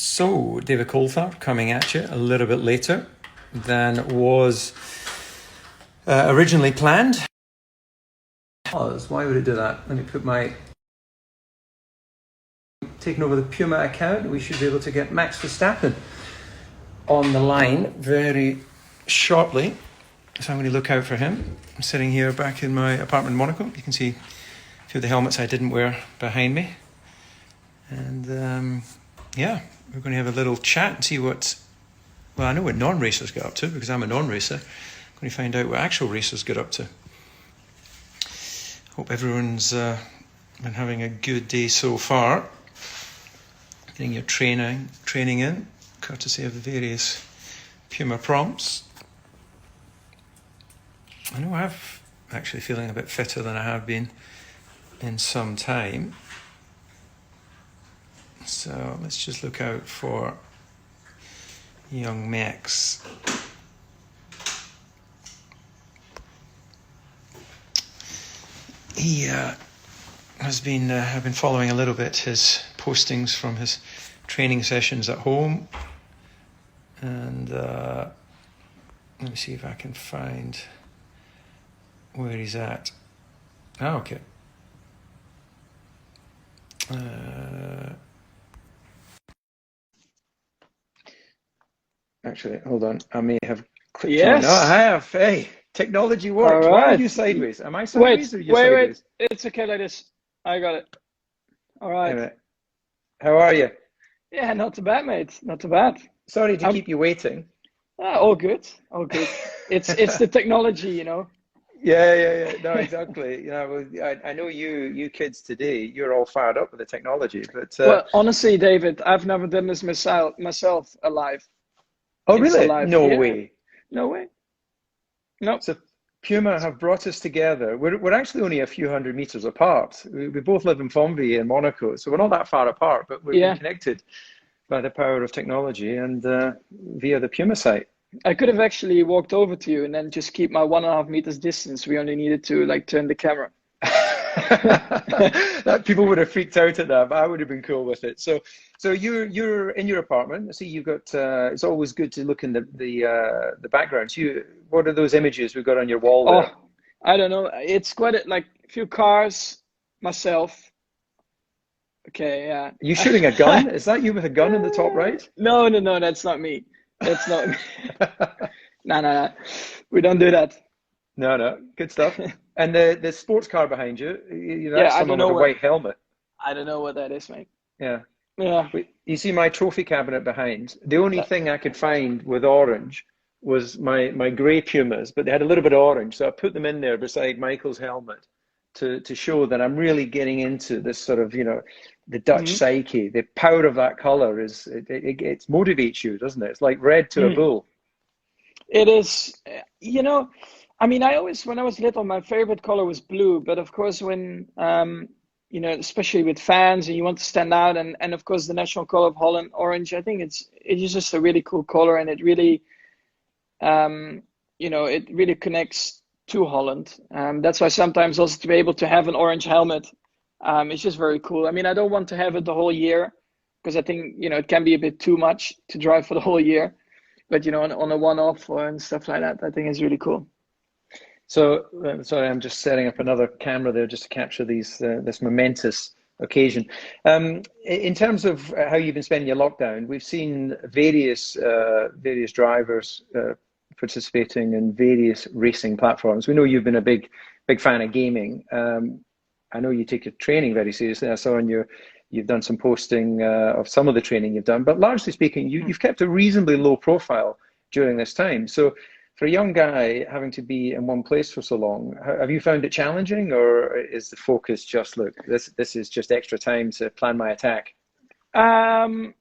So, David Coulthard coming at you a little bit later than was originally planned. Why would it do that? Let me put my... Taking over the Puma account, we should be able to get Max Verstappen on the line very shortly. So I'm going to look out for him. I'm sitting here back in my apartment in Monaco. You can see a few of the helmets I didn't wear behind me. And yeah, we're going to have a little chat and see what... Well, I know what non-racers get up to because I'm a non-racer. I'm going to find out what actual racers get up to. Hope everyone's been having a good day so far. Getting your training in, courtesy of the various Puma prompts. I know I'm actually feeling a bit fitter than I have been in some time. So let's just look out for young Max. He has been, I've been following a little bit his postings from his training sessions at home. And let me see if I can find where he's at. Oh, okay. Actually, hold on. I may have clicked Yes. on. No, I have. Hey, technology works. All Why are right. you sideways? Am I sideways or are you wait. sideways? It's okay like this. I got it. All right. Anyway, how are you? Yeah, not too bad, mate. Not too bad. Sorry to keep you waiting. All good. All good. It's the technology, you know. Yeah. No, exactly. You know, I know you kids today, you're all fired up with the technology, but Well, honestly, David, I've never done this myself alive. oh, It's really? alive. No Yeah. way. No way. No. So Puma have brought us together. We're actually only a few hundred meters apart. We both live in Fontvie in Monaco, so we're not that far apart, but we've been connected by the power of technology and via the Puma site. I could have actually walked over to you and then just keep my 1.5 meters distance. We only needed to like turn the camera. That people would have freaked out at that, but I would have been cool with it. So you're in your apartment. I see you've got. It's always good to look in the backgrounds. What are those images we've got on your wall there? Oh, I don't know. It's quite a few cars, myself. Okay, yeah. Are you shooting a gun? Is that you with a gun in the top right? No, that's not me. That's not me. No. We don't do that. No. Good stuff. And the sports car behind you, that's I someone don't with know a white helmet. I don't know what that is, mate. Yeah. Yeah. You see my trophy cabinet behind? The only thing I could find with orange was my grey Pumas, but they had a little bit of orange. So I put them in there beside Michael's helmet to show that I'm really getting into this sort of, the Dutch psyche. The power of that colour it motivates you, doesn't it? It's like red to a bull. It is, I mean, when I was little, my favorite color was blue. But of course, when, especially with fans and you want to stand out and of course the national color of Holland, orange, I think it's just a really cool color. And it really, it really connects to Holland. That's why sometimes also to be able to have an orange helmet, it's just very cool. I mean, I don't want to have it the whole year because I think, it can be a bit too much to drive for the whole year. But, on a one-off and stuff like that, I think it's really cool. So, sorry, I'm just setting up another camera there just to capture this momentous occasion. In terms of how you've been spending your lockdown, we've seen various drivers participating in various racing platforms. We know you've been a big fan of gaming. I know you take your training very seriously. I saw you've done some posting of some of the training you've done, but largely speaking, you've kept a reasonably low profile during this time. So for a young guy having to be in one place for so long, have you found it challenging, or is the focus just, look, this is just extra time to plan my attack? I mean,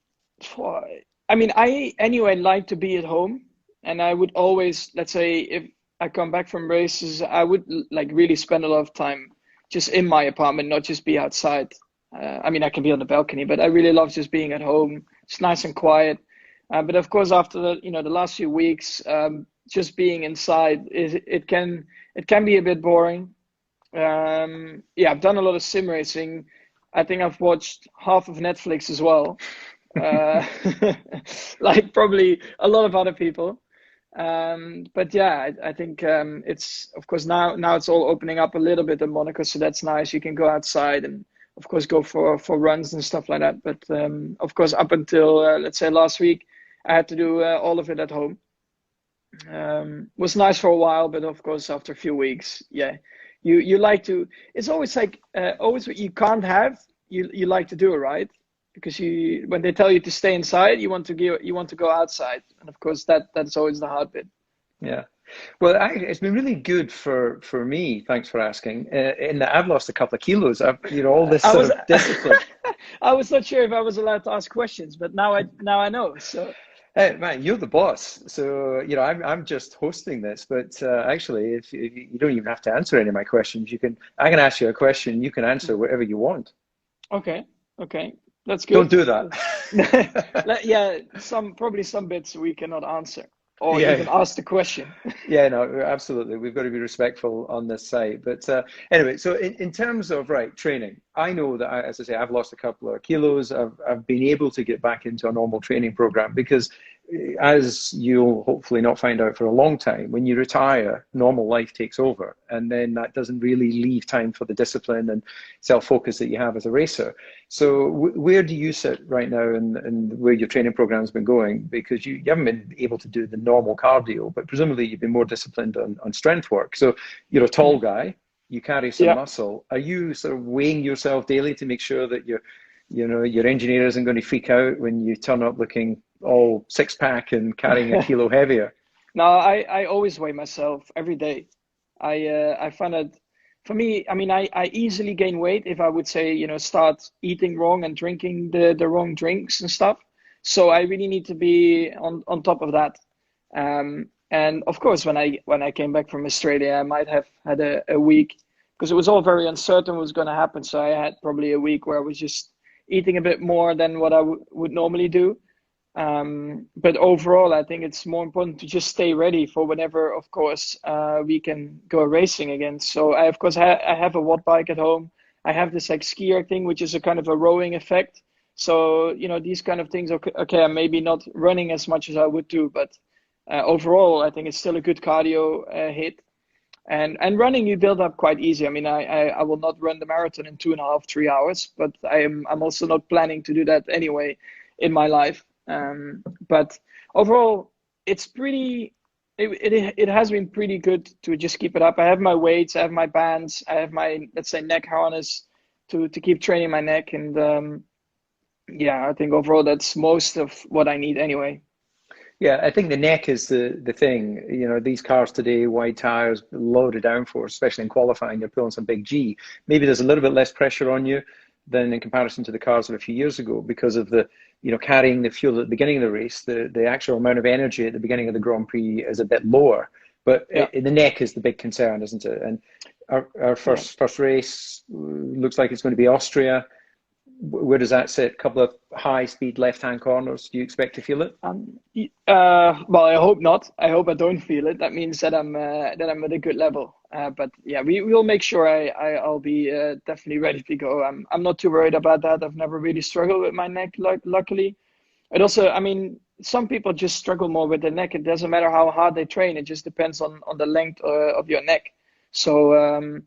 I anyway like to be at home, and I would always, let's say, if I come back from races, I would like really spend a lot of time just in my apartment, not just be outside. I mean, I can be on the balcony, but I really love just being at home. It's nice and quiet. But of course, after the last few weeks, just being inside it can be a bit boring. I've done a lot of sim racing. I think I've watched half of Netflix as well. uh, like probably a lot of other people. But yeah, I think it's of course now it's all opening up a little bit in Monaco, so that's nice. You can go outside and of course go for runs and stuff like that. But of course, up until let's say last week, I had to do all of it at home. Was nice for a while, but of course after a few weeks, yeah, you like to. It's always like always what you can't have, you like to do it, right? Because you when they tell you to stay inside, you want to go outside, and of course that's always the hard bit. Yeah. Well, it's been really good for me. Thanks for asking. In that I've lost a couple of kilos. I've, all this I sort was of discipline. I was not sure if I was allowed to ask questions, but now I know. So Hey, man, you're the boss. So, I'm just hosting this, but actually, if you don't even have to answer any of my questions, I can ask you a question, you can answer whatever you want. okay, okay, that's Don't good. do that. Yeah, probably some bits we cannot answer or Yeah. even ask the question. Yeah, no, absolutely. We've got to be respectful on this site. But anyway, so in terms of right training, I know that as I say, I've lost a couple of kilos. I've been able to get back into a normal training program because, as you'll hopefully not find out for a long time, when you retire, normal life takes over, and then that doesn't really leave time for the discipline and self-focus that you have as a racer. So where do you sit right now and where your training program's been going? Because you haven't been able to do the normal cardio, but presumably you've been more disciplined on strength work. So you're a tall guy, you carry some Yeah. muscle. Are you sort of weighing yourself daily to make sure that your engineer isn't going to freak out when you turn up looking all six pack and carrying a kilo heavier? No, I always weigh myself every day. I find that for me, I mean, I easily gain weight if I would say, start eating wrong and drinking the wrong drinks and stuff. So I really need to be on top of that. And of course, when I came back from Australia, I might have had a week because it was all very uncertain what was going to happen. So I had probably a week where I was just eating a bit more than what I would normally do. But overall, I think it's more important to just stay ready for whenever, of course, we can go racing again. So I, of course, I have a watt bike at home. I have this like skier thing, which is a kind of a rowing effect. So, these kind of things, okay, I'm maybe not running as much as I would do, but overall, I think it's still a good cardio hit. And running you build up quite easy. I mean, I will not run the marathon in 2.5, 3 hours, but I'm also not planning to do that anyway in my life. But overall, it has been pretty good to just keep it up. I have my weights, I have my bands, I have my, let's say, neck harness to keep training my neck. And yeah, I think overall that's most of what I need anyway. Yeah, I think the neck is the thing. These cars today, wide tires, loaded downforce, especially in qualifying, you're pulling some big G. Maybe there's a little bit less pressure on you than in comparison to the cars of a few years ago because of the, carrying the fuel at the beginning of the race. The actual amount of energy at the beginning of the Grand Prix is a bit lower, but Yeah, the neck is the big concern, isn't it? And our yeah. first race looks like it's going to be Austria. Where does that sit? A couple of high-speed left-hand corners. Do you expect to feel it? Well, I hope not. I hope I don't feel it. That means that I'm at a good level. But yeah, we will make sure I'll be definitely ready to go. I'm not too worried about that. I've never really struggled with my neck, luckily. It also, I mean, some people just struggle more with the neck. It doesn't matter how hard they train. It just depends on the length of your neck. So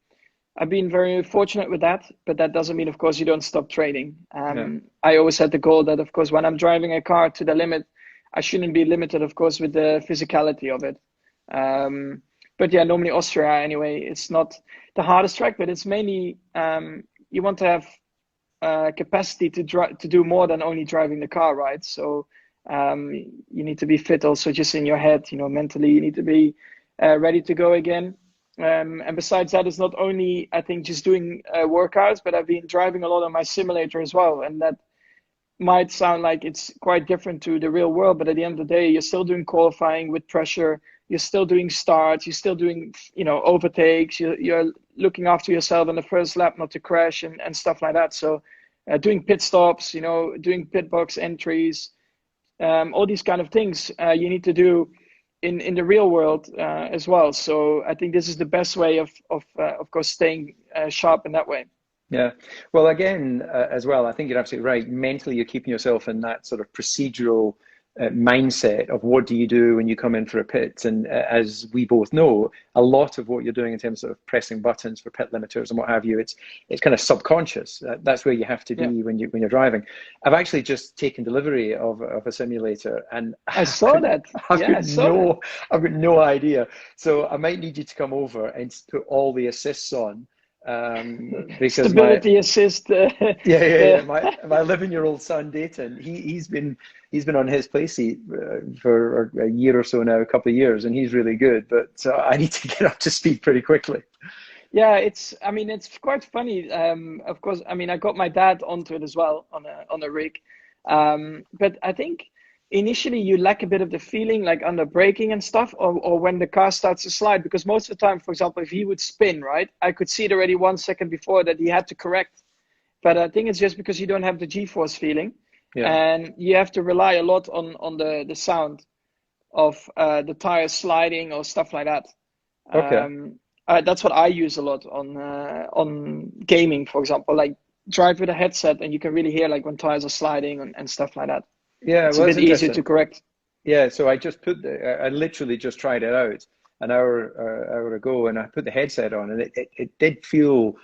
I've been very fortunate with that, but that doesn't mean, of course, you don't stop training. Yeah. I always had the goal that, of course, when I'm driving a car to the limit, I shouldn't be limited, of course, with the physicality of it. But yeah, normally Austria, anyway, it's not the hardest track, but it's mainly you want to have capacity to do more than only driving the car, right? So you need to be fit also just in your head, mentally, you need to be ready to go again. And besides that, it's not only, I think, just doing workouts, but I've been driving a lot on my simulator as well. And that might sound like it's quite different to the real world, but at the end of the day, you're still doing qualifying with pressure. You're still doing starts. You're still doing, overtakes. You're looking after yourself in the first lap not to crash and stuff like that. So doing pit stops, doing pit box entries, all these kind of things you need to do in the real world as well. So I think this is the best way of course, staying sharp in that way. Yeah. Well, again, as well, I think you're absolutely right. Mentally, you're keeping yourself in that sort of procedural mindset of what do you do when you come in for a pit. And as we both know, a lot of what you're doing in terms of pressing buttons for pit limiters and what have you, it's kind of subconscious. That's where you have to Yeah, be when you're driving. I've actually just taken delivery of a simulator, and I saw that. I've Yeah, got I saw that. I've got no idea. So I might need you to come over and put all the assists on, because my Stability assist. yeah. The My 11-year-old son Dayton, he's been on his play seat for a year or so now, a couple of years, and he's really good. But I need to get up to speed pretty quickly. Yeah, I mean, it's quite funny. Of course, I mean, I got my dad onto it as well on a rig. But I think initially you lack a bit of the feeling like under braking and stuff, or when the car starts to slide, because most of the time, for example, if he would spin, right, I could see it already 1 second before that he had to correct. But I think it's just because you don't have the G-force feeling, Yeah. and you have to rely a lot on the sound of the tires sliding or stuff like that. Okay. That's what I use a lot on gaming, for example. Like drive with a headset, and you can really hear like when tires are sliding and stuff like that. Yeah. It's a Well, that's bit easier to interesting. correct. Yeah. So I literally just tried it out an hour ago, and I put the headset on, and it did feel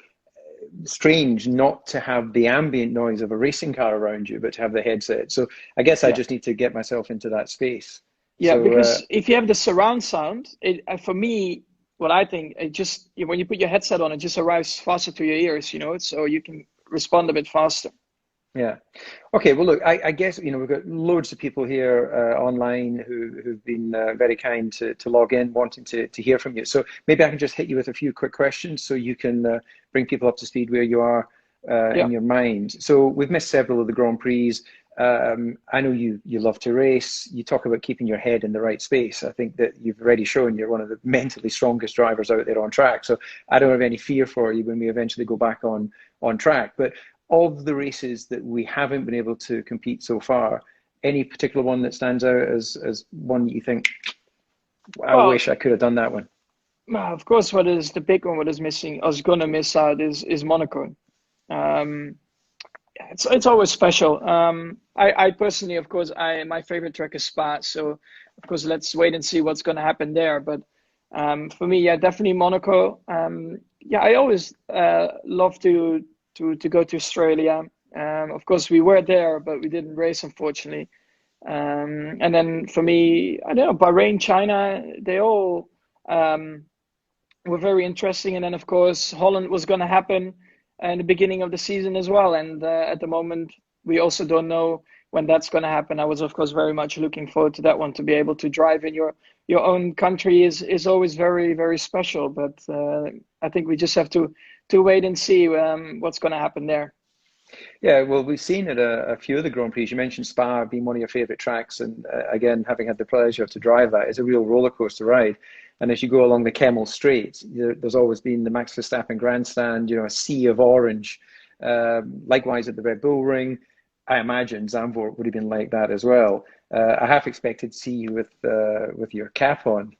strange not to have the ambient noise of a racing car around you, but to have the headset. So I guess I Yeah, just need to get myself into that space. yeah. So Because if you have the surround sound, for me, what I think, it just when you put your headset on, it just arrives faster to your ears, so you can respond a bit faster. yeah. Okay. Well, look, I guess we've got loads of people here online who've been very kind to log in, wanting to hear from you. So maybe I can just hit you with a few quick questions so you can bring people up to speed where you are Yeah. in your mind. So we've missed several of the Grand Prix. I know you love to race. You talk about keeping your head in the right space. I think that you've already shown you're one of the mentally strongest drivers out there on track. So I don't have any fear for you when we eventually go back on track. But of the races that we haven't been able to compete so far, any particular one that stands out as one that you think, I Well, wish I could have done that one? of course, what is the big one? What is missing? I was gonna miss out is Monaco. Um, it's always special. I personally, of course, my favorite track is Spa. So, of course, let's wait and see what's going to happen there. But for me, yeah, definitely Monaco. Yeah, I always love to go to Australia. Of course, we were there, but we didn't race, unfortunately. And then for me, I don't know, Bahrain, China, they all were very interesting. And then, of course, Holland was going to happen in the beginning of the season as well. And at the moment, we also don't know when that's going to happen. I was, of course, very much looking forward to that one. To be able to drive in your own country is always very, very special. But I think we just have to wait and see what's going to happen there. Yeah, well, we've seen it a few of the Grand Prix. You mentioned Spa being one of your favorite tracks, and again, having had the pleasure to drive that, it's a real roller coaster ride. And as you go along the Kemmel Straight, there's always been the Max Verstappen grandstand, a sea of orange. Likewise at the Red Bull Ring, I imagine Zandvoort would have been like that as well. I half expected to see you with your cap on,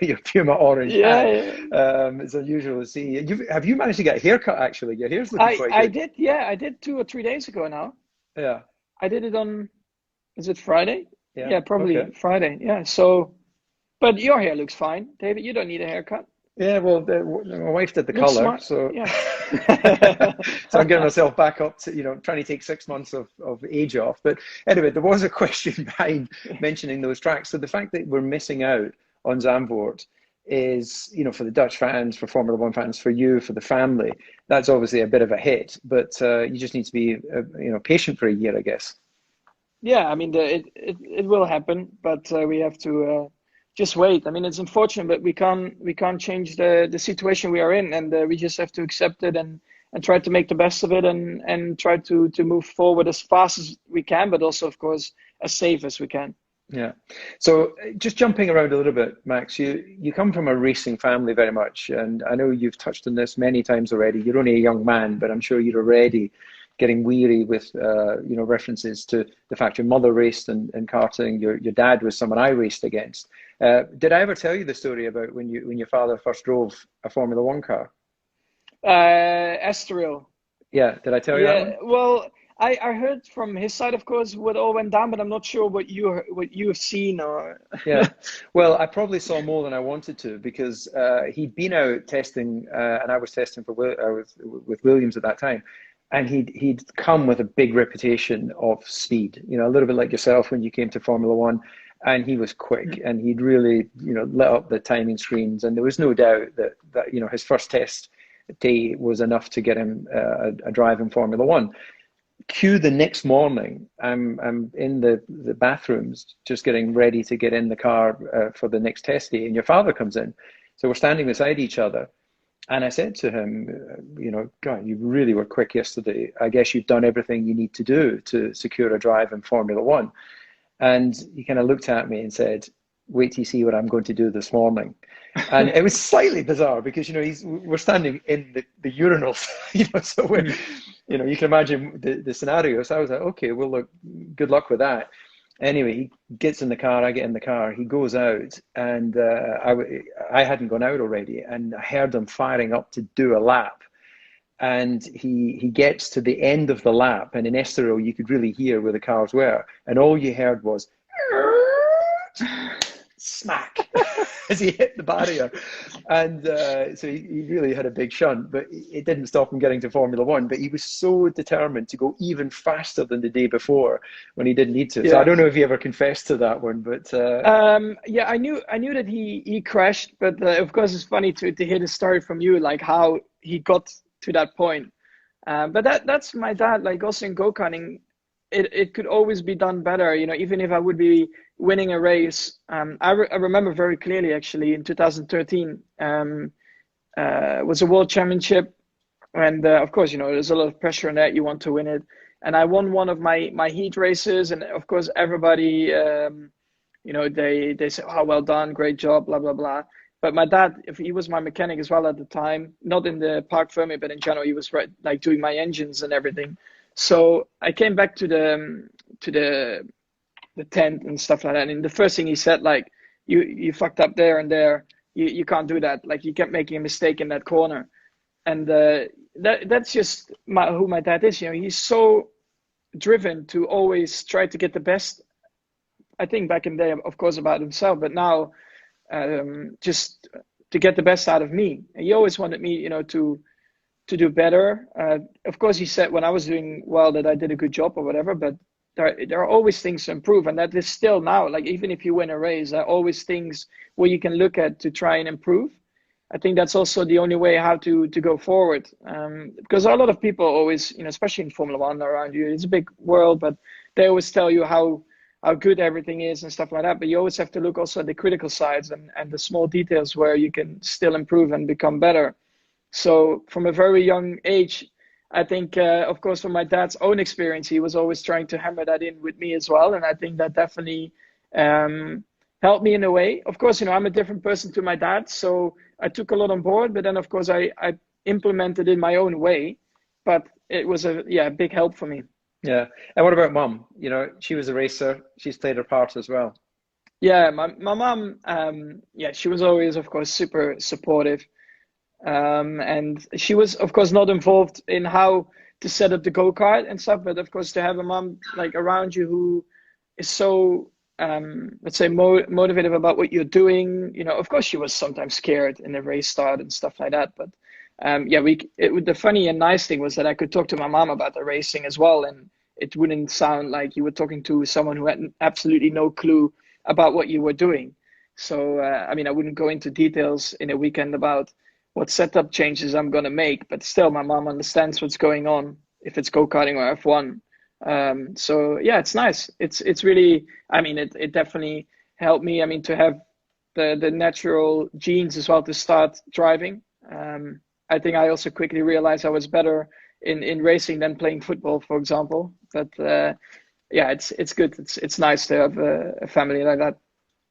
your Puma orange Yeah, hat. yeah. It's unusual to see. Have you managed to get a haircut actually? Your hair's looking quite I good. did. Yeah, I did 2 or 3 days ago now. Yeah, I did it on, is it Friday? yeah, Yeah, probably okay. Friday. Yeah. So, but your hair looks fine, David. You don't need a haircut. Yeah, well, my wife did the Looks color, smart. so Yeah. so I'm getting myself back up to, trying to take 6 months of age off. But anyway, there was a question behind mentioning those tracks. So the fact that we're missing out on Zandvoort is, for the Dutch fans, for Formula One fans, for you, for the family, that's obviously a bit of a hit. But you just need to be, patient for a year, I guess. Yeah, I mean, it will happen, but we have to just wait. I mean, it's unfortunate, but we can't change the situation we are in, and we just have to accept it and try to make the best of it, and try to move forward as fast as we can, but also, of course, as safe as we can. Yeah. So just jumping around a little bit, Max, you come from a racing family very much, and I know you've touched on this many times already. You're only a young man, but I'm sure you're already getting weary with references to the fact your mother raced in karting, your dad was someone I raced against. Did I ever tell you the story about when your father first drove a Formula One car? Estoril. Yeah, did I tell you that Yeah, one? well, I heard from his side, of course, what all went down, but I'm not sure what you've seen or. Yeah, well, I probably saw more than I wanted to because he'd been out testing, and I was testing for I was with Williams at that time, and he'd come with a big reputation of speed. You know, a little bit like yourself when you came to Formula One, and he was quick, and he'd really, lit up the timing screens, and there was no doubt that his first test day was enough to get him a drive in Formula One. Cue the next morning. I'm in the bathrooms, just getting ready to get in the car for the next test day, and your father comes in. So we're standing beside each other, and I said to him, God, you really were quick yesterday. I guess you've done everything you need to do to secure a drive in Formula One. And he kind of looked at me and said, "Wait till you see what I'm going to do this morning." And it was slightly bizarre because we're standing in the urinals, so we're, Mm. you can imagine the scenario. So I was like, okay, well, look, good luck with that. Anyway, he gets in the car, I get in the car, he goes out, and I hadn't gone out already, and I heard him firing up to do a lap. And he gets to the end of the lap, and in Estoril, you could really hear where the cars were, and all you heard was smack as he hit the barrier. And so he really had a big shunt, but it didn't stop him getting to Formula One. But he was so determined to go even faster than the day before when he didn't need to. So I Yeah. don't know if he ever confessed to that one, but Yeah, I knew that he crashed, but of course it's funny to hear the story from you, like how he got to that point. But that's my dad. Like also in go-karting, it could always be done better. Even if I would be winning a race. I remember very clearly actually in 2013 was a world championship, and of course there's a lot of pressure on that. You want to win it, and I won one of my heat races, and of course everybody. They say, "Oh, well done, great job," blah blah blah. But my dad, if he was my mechanic as well at the time, not in the Park Fermi, but in general, he was right, like doing my engines and everything. So I came back to the tent and stuff like that. And the first thing he said, like, you fucked up there and there. You can't do that. Like you kept making a mistake in that corner. And that's just who my dad is. He's so driven to always try to get the best. I think back in the day, of course, about himself, but now just to get the best out of me. And he always wanted me, to do better. Of course, he said when I was doing well that I did a good job or whatever, but there are always things to improve. And that is still now, like even if you win a race, there are always things where you can look at to try and improve. I think that's also the only way how to go forward. Because a lot of people always, especially in Formula One around you, it's a big world, but they always tell you how good everything is and stuff like that. But you always have to look also at the critical sides and the small details where you can still improve and become better. So from a very young age, I think, of course, from my dad's own experience, he was always trying to hammer that in with me as well. And I think that definitely helped me in a way. Of course, I'm a different person to my dad, so I took a lot on board. But then, of course, I implemented in my own way. But it was a big help for me. yeah. And what about mum? She was a racer. She's played her part as well. Yeah, my mom, she was always, of course, super supportive. And she was, of course, not involved in how to set up the go-kart and stuff, but of course, to have a mom like around you who is so, let's say, motivated about what you're doing. Of course, she was sometimes scared in the race start and stuff like that. But the funny and nice thing was that I could talk to my mom about the racing as well, and it wouldn't sound like you were talking to someone who had absolutely no clue about what you were doing. So, I wouldn't go into details in a weekend about what setup changes I'm going to make, but still my mom understands what's going on if it's go-karting or F1. So yeah, it's nice. It's really, it definitely helped me, to have the natural genes as well to start driving. I think I also quickly realized I was better in racing than playing football, for example. But yeah, it's good. It's nice to have a family like that.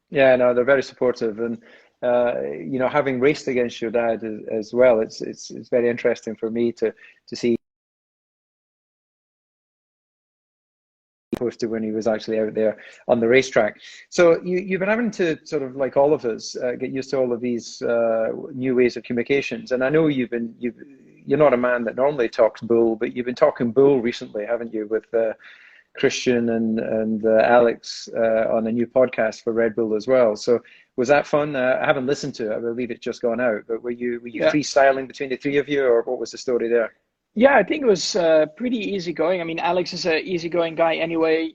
Yeah, no, they're very supportive, and having raced against your dad as well, it's very interesting for me to see opposed to when he was actually out there on the racetrack. So you've been having to sort of like all of us get used to all of these new ways of communications, and I know you're not a man that normally talks bull, but you've been talking bull recently, haven't you, with Christian and Alex on a new podcast for Red Bull as well. So was that fun? I haven't listened to it. I believe it's just gone out. But were you freestyling between the three of you, or what was the story there? Yeah, I think it was pretty easygoing. I mean, Alex is an easygoing guy anyway.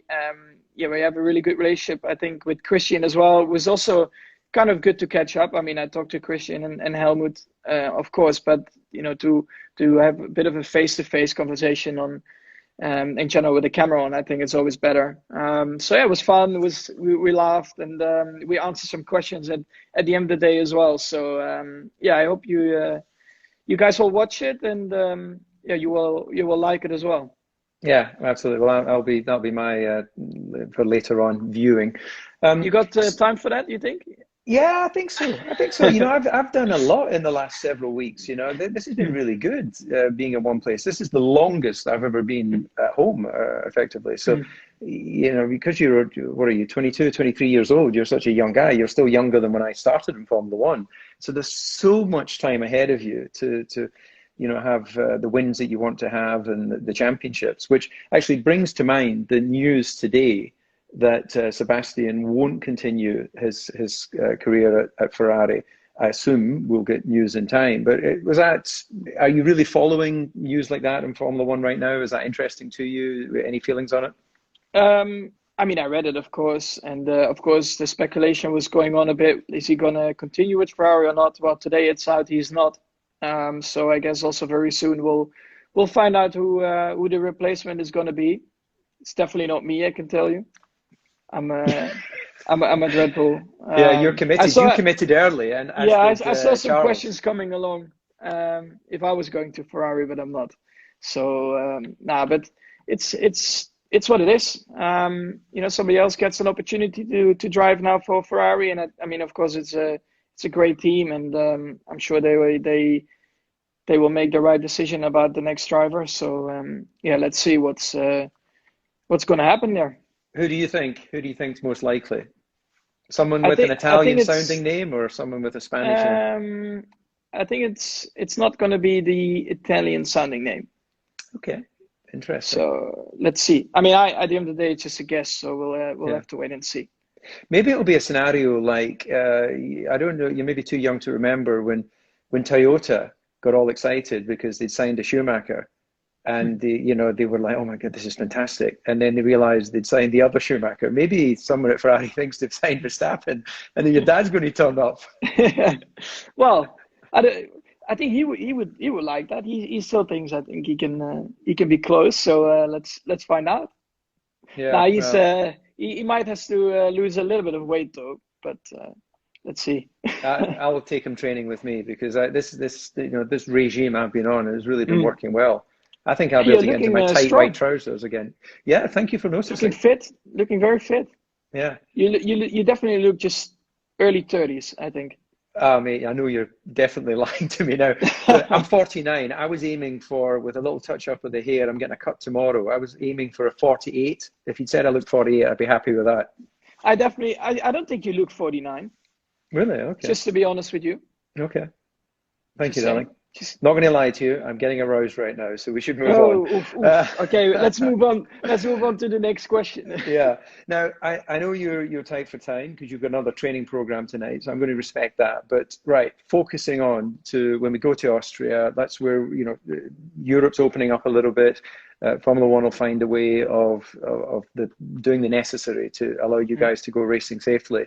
Yeah, we have a really good relationship, I think, with Christian as well. It was also kind of good to catch up. I mean, I talked to Christian and Helmut, of course, but to have a bit of a face-to-face conversation on in channel with the camera on, I think it's always better. So yeah, it was fun. We laughed and we answered some questions at the end of the day as well. So yeah, I hope you guys will watch it and yeah, you will like it as well. Yeah, absolutely. Well, that'll be my for later on viewing. You got time for that, you think? Yeah, I think so. I think so. I've done a lot in the last several weeks. This has been really good being in one place. This is the longest I've ever been at home, effectively. So, because what are you, 22, 23 years old, you're such a young guy. You're still younger than when I started in Formula One. So there's so much time ahead of you to have the wins that you want to have and the championships, which actually brings to mind the news today that Sebastian won't continue his career at Ferrari. I assume we'll get news in time. But are you really following news like that in Formula One right now? Is that interesting to you? Any feelings on it? I mean, I read it, of course. And of course, the speculation was going on a bit. Is he going to continue with Ferrari or not? Well, today it's out he's not. So I guess also very soon we'll find out who the replacement is going to be. It's definitely not me, I can tell you. I'm a Red Bull. Yeah, you're committed. You committed early, and I saw some Charles. questions coming along. If I was going to Ferrari, but I'm not. So but it's what it is. Somebody else gets an opportunity to drive now for Ferrari, and I mean, of course, it's a great team, and I'm sure they will make the right decision about the next driver. So yeah, let's see what's going to happen there. Who do you think? Who do you think's most likely? Someone with an Italian-sounding name, or someone with a Spanish name? I think it's not going to be the Italian-sounding name. Okay, interesting. So let's see. I mean, at the end of the day, it's just a guess. So we'll have to wait and see. Maybe it'll be a scenario like I don't know. You may be too young to remember when Toyota got all excited because they'd signed a Schumacher. And they were like, "Oh my God, this is fantastic!" And then they realized they'd signed the other Schumacher. Maybe someone at Ferrari thinks they've signed Verstappen, and then your dad's going to turn up. Well, I think he would like that. He still thinks I think he can be close. So let's find out. Yeah. Now he might have to lose a little bit of weight though, but let's see. I will take him training with me because this regime I've been on has really been working well. I think I'll be able to get into my tight white trousers again. Yeah, thank you for noticing. Looking very fit. Yeah. You definitely look just early 30s, I think. Oh, mate, I know you're definitely lying to me now. I'm 49. I was aiming for, with a little touch up of the hair, I'm getting a cut tomorrow. I was aiming for a 48. If you'd said I looked 48, I'd be happy with that. I don't think you look 49. Really? Okay. Just to be honest with you. Okay. Thank you, darling. Not going to lie to you. I'm getting aroused right now, so we should move on. Oof. Okay, let's move on. Let's move on to the next question. Yeah. Now, I know you're tight for time because you've got another training program tonight, so I'm going to respect that. But right, focusing on to when we go to Austria, that's where Europe's opening up a little bit. Formula One will find a way of doing the necessary to allow you guys to go racing safely.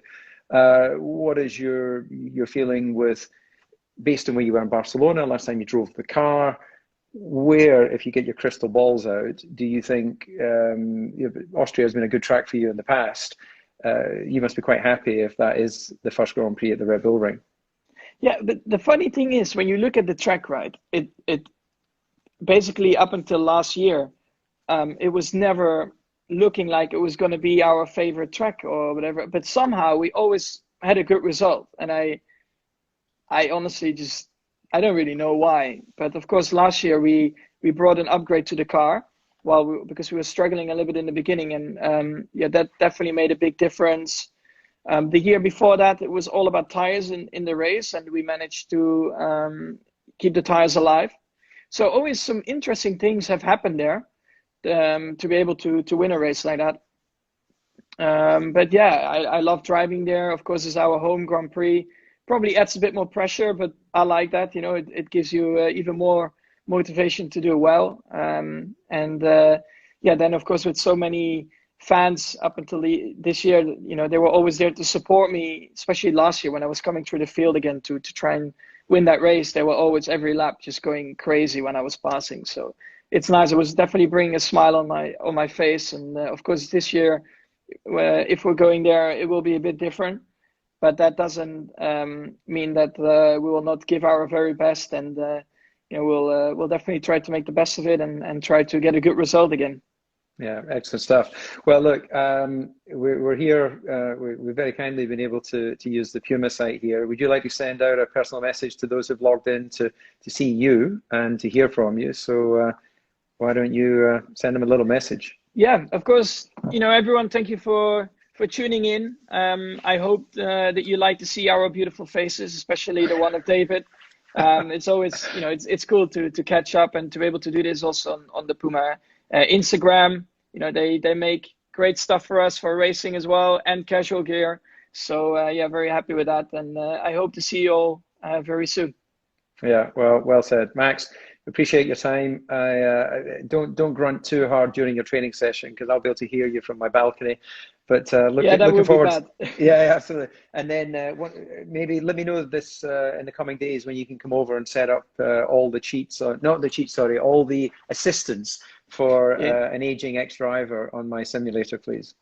What is your feeling with? Based on where you were in Barcelona, last time you drove the car, where, if you get your crystal balls out, do you think Austria has been a good track for you in the past? You must be quite happy if that is the first Grand Prix at the Red Bull Ring. Yeah, the funny thing is, when you look at the track, right, it basically up until last year, it was never looking like it was going to be our favorite track or whatever, but somehow we always had a good result. And I honestly I don't really know why. But of course, last year we brought an upgrade to the car because we were struggling a little bit in the beginning. And that definitely made a big difference. The year before that, it was all about tires in the race. And we managed to keep the tires alive. So always some interesting things have happened there, to be able to win a race like that. But yeah, I love driving there. Of course, it's our home Grand Prix. Probably adds a bit more pressure, but I like that. You know, it gives you even more motivation to do well. And yeah, then of course with so many fans up until this year, you know, they were always there to support me. Especially last year when I was coming through the field again to try and win that race, they were always every lap just going crazy when I was passing. So it's nice. It was definitely bringing a smile on my face. And of course this year, if we're going there, it will be a bit different. But that doesn't mean that we will not give our very best, and you know, we'll definitely try to make the best of it and try to get a good result again. Yeah, excellent stuff. Well, look, we're here. We've very kindly been able to use the Puma site here. Would you like to send out a personal message to those who've logged in to see you and to hear from you? So why don't you send them a little message? Yeah, of course. You know, everyone, thank you for tuning in. I hope that you like to see our beautiful faces, especially the one of David. It's always, you know, it's cool to catch up and to be able to do this also on the Puma Instagram. You know, they make great stuff for us for racing as well and casual gear. So yeah, very happy with that, and I hope to see you all very soon. Yeah, well said, Max. Appreciate your time. Don't grunt too hard during your training session because I'll be able to hear you from my balcony. But Yeah, that looking would be forward. bad. Yeah, absolutely. And then maybe let me know this in the coming days when you can come over and set up all the cheats, or not the cheats, sorry, all the assistance for Yeah. an aging ex-driver on my simulator, please.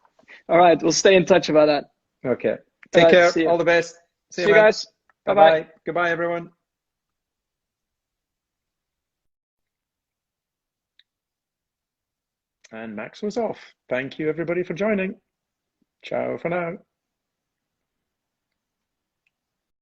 All right, we'll stay in touch about that. Okay. All Take right, care. see you. All the best. See you, See you man. guys. Bye bye. Bye-bye. Goodbye, everyone. And Max was off. Thank you, everybody, for joining. Ciao for now.